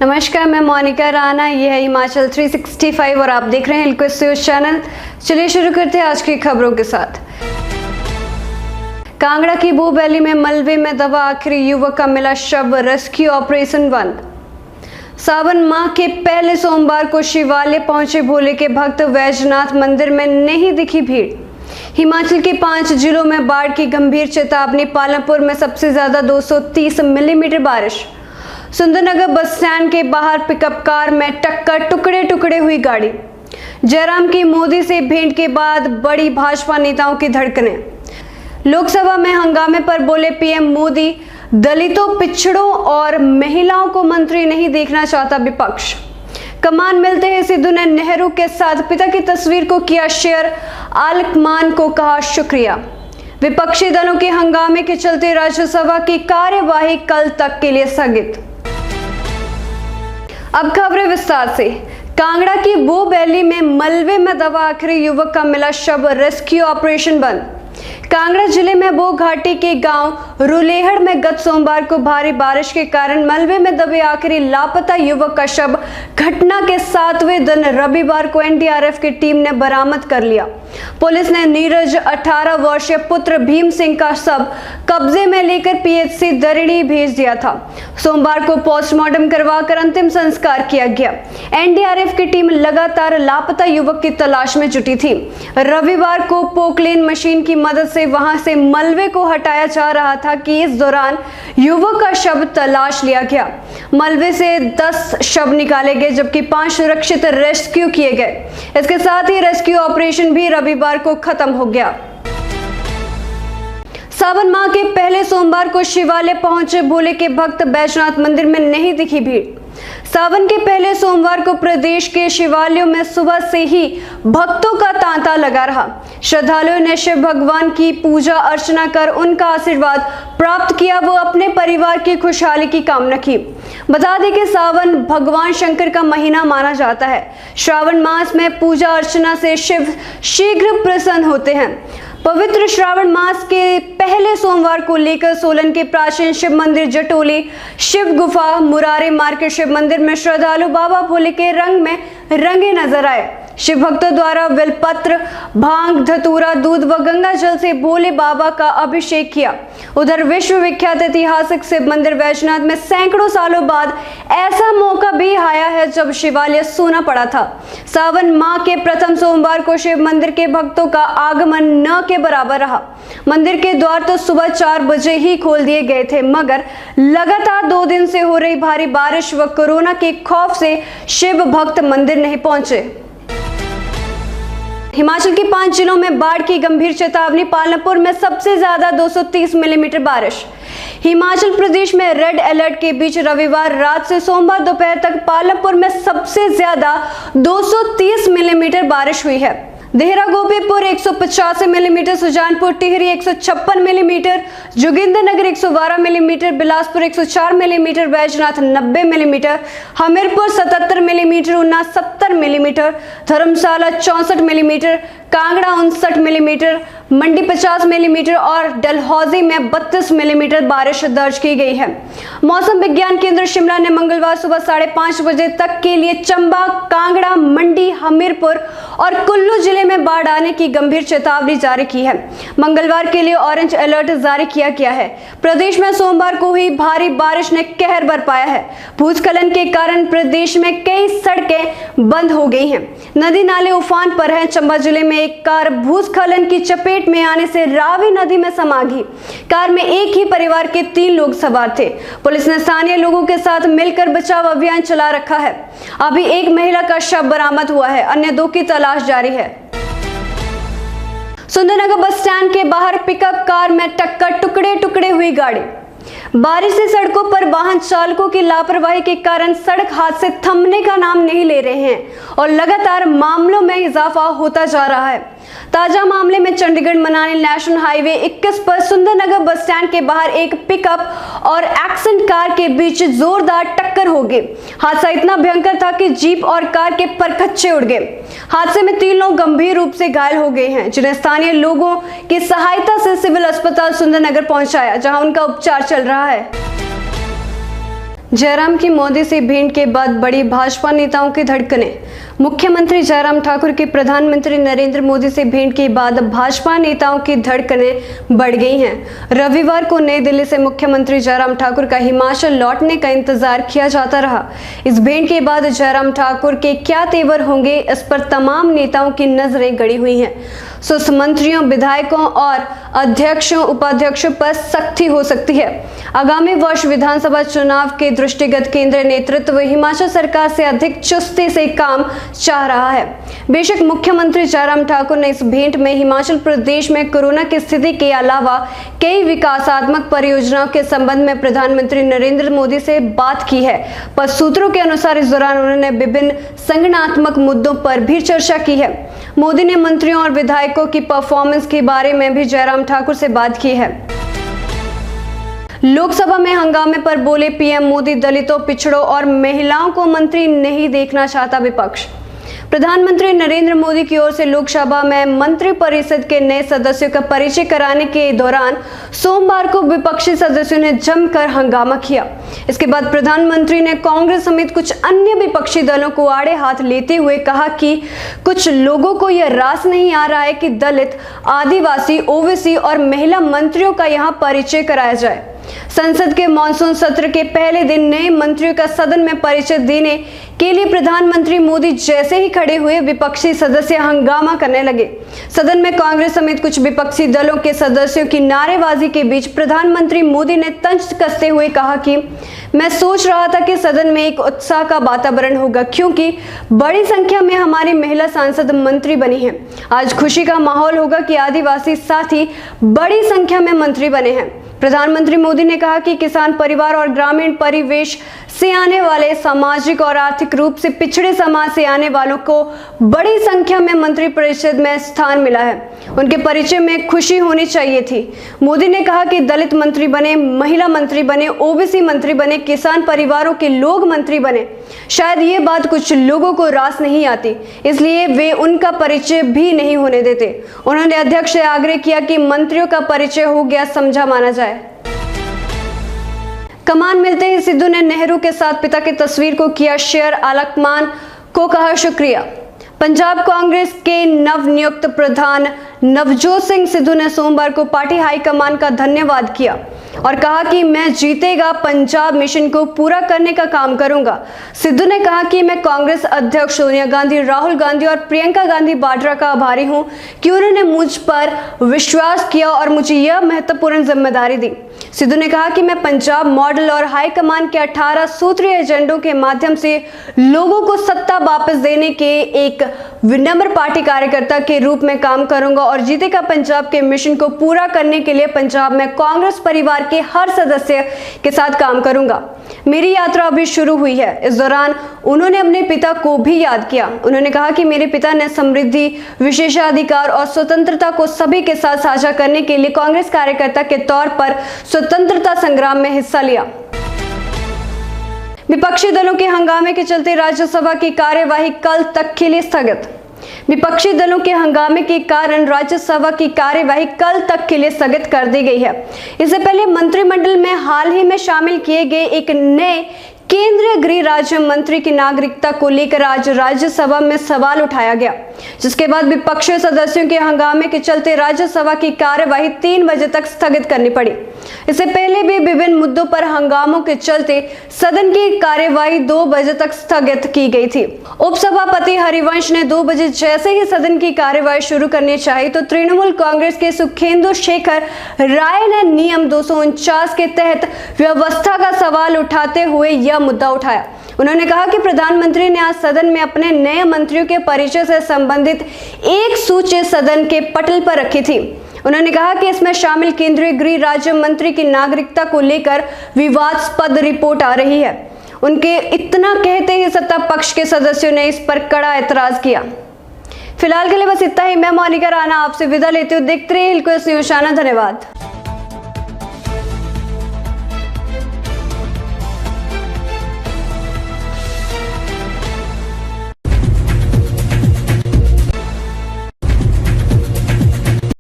नमस्कार, मैं मोनिका राणा। ये है हिमाचल 365 और आप देख रहे हैं हिलक्विस्ट न्यूज चैनल। चलिए शुरू करते हैं आज की खबरों के साथ। कांगड़ा की बोबैली में मलबे में दबा आखिरी युवक का मिला शव, रेस्क्यू ऑपरेशन बंद। सावन माह के पहले सोमवार को शिवालय पहुंचे भोले के भक्त, वैजनाथ मंदिर में नहीं दिखी भीड़। हिमाचल के 5 जिलों में बाढ़ की गंभीर चेतावनी, पालमपुर में सबसे ज्यादा 230 मिलीमीटर बारिश। सुंदरनगर बस स्टैंड के बाहर पिकअप कार में टक्कर, टुकड़े टुकड़े हुई गाड़ी। जयराम की मोदी से भेंट के बाद बड़ी भाजपा नेताओं की धड़कनें। लोकसभा में हंगामे पर बोले पीएम मोदी, दलितों, पिछड़ों और महिलाओं को मंत्री नहीं देखना चाहता विपक्ष। कमान मिलते ही सिद्धू ने नेहरू के साथ पिता की तस्वीर को किया शेयर, आलकमान को कहा शुक्रिया। विपक्षी दलों के हंगामे के चलते राज्यसभा की कार्यवाही कल तक के लिए स्थगित। अब खबरें विस्तार से। कांगड़ा की बोबैली में मलबे में दबा आखिरी युवक का मिला शव, रेस्क्यू ऑपरेशन बंद। कांगड़ा जिले में बो घाटी के गांव रुलेहड़ में गत सोमवार को भारी बारिश के कारण मलबे में दबे आखिरी लापता युवक का शव घटना के 7वें दिन रविवार को एनडीआरएफ की टीम ने बरामद कर लिया। पुलिस ने नीरज 18 वर्षीय पुत्र भीम सिंह का शव कब्जे में लेकर पीएचसी दरड़ी भेज दिया था। सोमवार को पोस्टमार्टम करवाकर अंतिम संस्कार किया गया। एनडीआरएफ की टीम लगातार लापता युवक की तलाश में जुटी थी। रविवार को पोकलेन मशीन की मदद से वहां से मलबे को हटाया जा रहा था कि इस दौरान युवक का शव तलाश लिया गया। मलबे से 10 शव निकाले गए जबकि 5 सुरक्षित रेस्क्यू किए गए। इसके साथ ही रेस्क्यू ऑपरेशन भी रविवार को खत्म हो गया। सावन माह के पहले सोमवार को शिवालय पहुंचे भोले के भक्त, बैजनाथ मंदिर में नहीं दिखी भीड़। सावन के पहले सोमवार को प्रदेश के शिवालयों में सुबह से ही भक्तों का तांता लगा रहा। श्रद्धालुओं ने शिव भगवान की पूजा अर्चना कर उनका आशीर्वाद प्राप्त किया, वो अपने परिवार की खुशहाली की कामना की। बता दें कि सावन भगवान शंकर का महीना माना जाता है। श्रावण मास में पूजा अर्चना से शिव शीघ्र प्रसन्न होते हैं। पवित्र श्रावण मास के पहले सोमवार को लेकर सोलन के प्राचीन शिव मंदिर जटोली, शिव गुफा, मुरारे मार्केट शिव मंदिर में श्रद्धालु बाबा भोले के रंग में रंगे नजर आए। शिव भक्तों द्वारा बेलपत्र, भांग, धतूरा, दूध व गंगा जल से भोले बाबा का अभिषेक किया। उधर विश्व विख्यात ऐतिहासिक शिव मंदिर वैजनाथ में सैकड़ों सालों बाद ऐसा मौका भी आया है जब शिवालय सूना पड़ा था। सावन माह के प्रथम सोमवार को शिव मंदिर के भक्तों का आगमन न के बराबर रहा। मंदिर के द्वार तो सुबह 4 बजे ही खोल दिए गए थे, मगर लगातार 2 दिन से हो रही भारी बारिश व कोरोना के खौफ से शिव भक्त मंदिर नहीं पहुंचे। हिमाचल के 5 जिलों में बाढ़ की गंभीर चेतावनी, पालमपुर में सबसे ज्यादा 230 मिलीमीटर बारिश। हिमाचल प्रदेश में रेड अलर्ट के बीच रविवार रात से सोमवार दोपहर तक पालमपुर में सबसे ज्यादा 230 मिलीमीटर बारिश हुई है। Dehra Gopipur 185 millimetre, Sujanpur Tihri 156 millimetre, Jogindernagar 112 millimetre, Bilaspur 104 millimetre, Baijnath 90 millimetre, Hamirpur 77 millimetre, Una 70 millimetre, Dharamshala 64 millimetre, Kangra 59 millimetre, Mandi 50 millimetre और डलहौजी में 32 मिलीमीटर बारिश दर्ज की गई है। मौसम विज्ञान केंद्र शिमला ने मंगलवार सुबह 5:30 बजे तक के लिए चंबा, कांगड़ा, मंडी, हमीरपुर और कुल्लू जिले में बाढ़ आने की गंभीर चेतावनी जारी की है। मंगलवार के लिए ऑरेंज अलर्ट जारी किया गया है। प्रदेश में सोमवार को हुई भारी बारिश ने कहर बरपाया है। भूस्खलन के कारण प्रदेश में कई सड़कें बंद हो गई हैं। नदी नाले उफान पर हैं। चंबा जिले में एक कार भूस्खलन की चपेट में आने से रावी नदी में समा गई। कार में एक ही परिवार के 3 लोग सवार थे। पुलिस ने स्थानीय लोगों के साथ मिलकर बचाव अभियान चला रखा है। अभी एक महिला का शव बरामद हुआ है, अन्य 2 की तलाश जारी है। सुंदरनगर बस स्टैंड के बाहर पिकअप कार में टक्कर, टुकड़े टुकड़े हुई गाड़ी। बारिश से सड़कों पर वाहन चालकों की लापरवाही के कारण सड़क हादसे थमने का नाम नहीं ले रहे हैं और लगातार मामलों में इजाफा होता जा रहा है। ताजा मामले में चंडीगढ़ मनाली नेशनल हाईवे 21 पर सुंदरनगर बस स्टैंड के बाहर एक पिकअप और एक्सेंट कार के बीच जोरदार टक्कर हो गई। हादसा इतना भयंकर था कि जीप और कार के परखच्चे उड़ गए। हादसे में 3 लोग गंभीर रूप से घायल हो गए हैं, जिन्हें स्थानीय लोगों की सहायता से सिविल अस्पताल सुंदरनगर पहुंचाया, जहां उनका उपचार चल रहा है। जयराम की मोदी से भेंट के बाद बड़ी भाजपा नेताओं की धड़कनें। मुख्यमंत्री जयराम ठाकुर की प्रधानमंत्री नरेंद्र मोदी से भेंट के बाद भाजपा नेताओं की धड़कनें बढ़ गई हैं। रविवार को नई दिल्ली से मुख्यमंत्री जयराम ठाकुर का हिमाचल लौटने का इंतजार किया जाता रहा। इस भेंट के बाद जयराम ठाकुर के क्या तेवर होंगे, इस पर तमाम नेताओं की नजरें गड़ी हुई हैं। मंत्रियों, विधायकों और अध्यक्षों, उपाध्यक्षों पर सख्ती हो सकती है। आगामी वर्ष विधानसभा चुनाव के दृष्टिगत केंद्रीय नेतृत्व हिमाचल सरकार से अधिक चुस्ती से काम चाह रहा है। बेशक मुख्यमंत्री जयराम ठाकुर ने इस भेंट में हिमाचल प्रदेश में कोरोना की स्थिति के अलावा कई विकासात्मक परियोजनाओं के संबंध में प्रधानमंत्री नरेंद्र मोदी से बात की है, पर सूत्रों के अनुसार इस दौरान उन्होंने विभिन्न संगठनात्मक मुद्दों पर भी चर्चा की है। मोदी ने मंत्रियों और विधायकों की परफॉर्मेंस के बारे में भी जयराम ठाकुर से बात की है। लोकसभा में हंगामे पर बोले पीएम मोदी, दलितों, पिछड़ों और महिलाओं को मंत्री नहीं देखना चाहता विपक्ष। प्रधानमंत्री नरेंद्र मोदी की ओर से लोकसभा में मंत्रिपरिषद के नए सदस्यों का परिचय कराने के दौरान सोमवार को विपक्षी सदस्यों ने जमकर हंगामा किया। इसके बाद प्रधानमंत्री ने कांग्रेस समेत कुछ अन्य विपक्षी दलों को आड़े हाथ लेते हुए कहा कि कुछ लोगों को यह रास नहीं आ रहा है कि दलित, आदिवासी, ओबीसी और महिला मंत्रियों का यहां परिचय कराया जाए। संसद के मानसून सत्र के पहले दिन नए मंत्रियों का सदन में परिचय देने के लिए प्रधानमंत्री मोदी जैसे ही खड़े हुए, विपक्षी सदस्य हंगामा करने लगे। सदन में कांग्रेस समेत कुछ विपक्षी दलों के सदस्यों की नारेबाजी के बीच प्रधानमंत्री मोदी ने तंज कसते हुए कहा कि मैं सोच रहा था कि सदन में एक उत्साह का वातावरण होगा क्योंकि बड़ी संख्या में हमारी महिला सांसद मंत्री बनी हैं। आज खुशी का माहौल होगा कि आदिवासी साथी बड़ी संख्या में मंत्री बने हैं। प्रधानमंत्री मोदी ने कहा कि किसान परिवार और ग्रामीण परिवेश से आने वाले, सामाजिक और आर्थिक रूप से पिछड़े समाज से आने वालों को बड़ी संख्या में मंत्रिपरिषद में स्थान मिला है। उनके परिचय में खुशी होनी चाहिए थी। मोदी ने कहा कि दलित मंत्री बने, महिला मंत्री बने, ओबीसी मंत्री बने, किसान परिवारों के लोग मंत्री बने। शायद ये बात कुछ लोगों को रास नहीं आती, इसलिए वे उनका परिचय भी नहीं होने देते। उन्होंने अध्यक्ष से आग्रह किया कि मंत्रियों का परिचय हो गया समझा माना जाए। कमान मिलते ही सिद्धू ने नेहरू के साथ पिता की तस्वीर को किया शेयर, आलकमान को कहा शुक्रिया। पंजाब कांग्रेस के नवनियुक्त प्रधान नवजोत सिंह सिद्धू ने सोमवार को पार्टी हाईकमान का धन्यवाद किया और कहा कि मैं जीतेगा पंजाब मिशन को पूरा करने का काम करूंगा। सिद्धू ने कहा कि मैं कांग्रेस अध्यक्ष सोनिया गांधी, राहुल गांधी और प्रियंका गांधी वाड्रा का आभारी हूं कि उन्होंने मुझ पर विश्वास किया और मुझे यह महत्वपूर्ण जिम्मेदारी दी। सिद्धू ने कहा कि मैं पंजाब मॉडल और हाईकमान के 18 सूत्रीय एजेंडों के माध्यम से लोगों को सत्ता वापस देने के एक विनम्र पार्टी कार्यकर्ता के रूप में काम करूंगा और जीतेगा पंजाब के मिशन को पूरा करने के लिए पंजाब में कांग्रेस परिवार के हर सदस्य के साथ काम करूंगा। मेरी यात्रा अभी शुरू हुई है। इस दौरान उन्होंने अपने पिता को भी याद किया। उन्होंने कहा कि मेरे पिता ने समृद्धि, विशेषाधिकार और स्वतंत्रता को सभी के साथ साझा करने के लिए कांग्रेस कार्यकर्ता के तौर पर स्वतंत्रता संग्राम में हिस्सा लिया। विपक्षी दलों के हंगामे के चलते राज्यसभा की कार्यवाही कल तक के लिए स्थगित। विपक्षी दलों के हंगामे के कारण राज्यसभा की कार्यवाही कल तक के लिए स्थगित कर दी गई है। इससे पहले मंत्रिमंडल में हाल ही में शामिल किए गए एक नए केंद्रीय गृह राज्य मंत्री की नागरिकता को लेकर आज राज्यसभा में सवाल उठाया गया, जिसके बाद विपक्षी सदस्यों के हंगामे के चलते राज्यसभा की कार्यवाही 3 बजे तक स्थगित करनी पड़ी। इससे पहले भी विभिन्न मुद्दों पर हंगामों के चलते सदन की कार्यवाही 2 बजे तक स्थगित की गई थी। उपसभापति हरिवंश ने 2 बजे जैसे ही सदन की कार्यवाही शुरू करनी चाहिए तो तृणमूल कांग्रेस के सुखेंदु शेखर राय ने नियम 249 के तहत व्यवस्था का सवाल उठाते हुए यह मुद्दा उठाया। उन्होंने कहा कि प्रधानमंत्री ने आज सदन में अपने नए मंत्रियों के परिचय से संबंधित एक सूची सदन के पटल पर रखी थी। उन्होंने कहा कि इसमें शामिल केंद्रीय गृह राज्य मंत्री की नागरिकता को लेकर विवादास्पद रिपोर्ट आ रही है। उनके इतना कहते ही सत्ता पक्ष के सदस्यों ने इस पर कड़ा ऐतराज किया। फिलहाल के लिए बस इतना ही। मैं मोनिका राणा आपसे विदा लेती हूँ। देखते रहिए हिलक्वेस्ट न्यूज़ चैनल। धन्यवाद।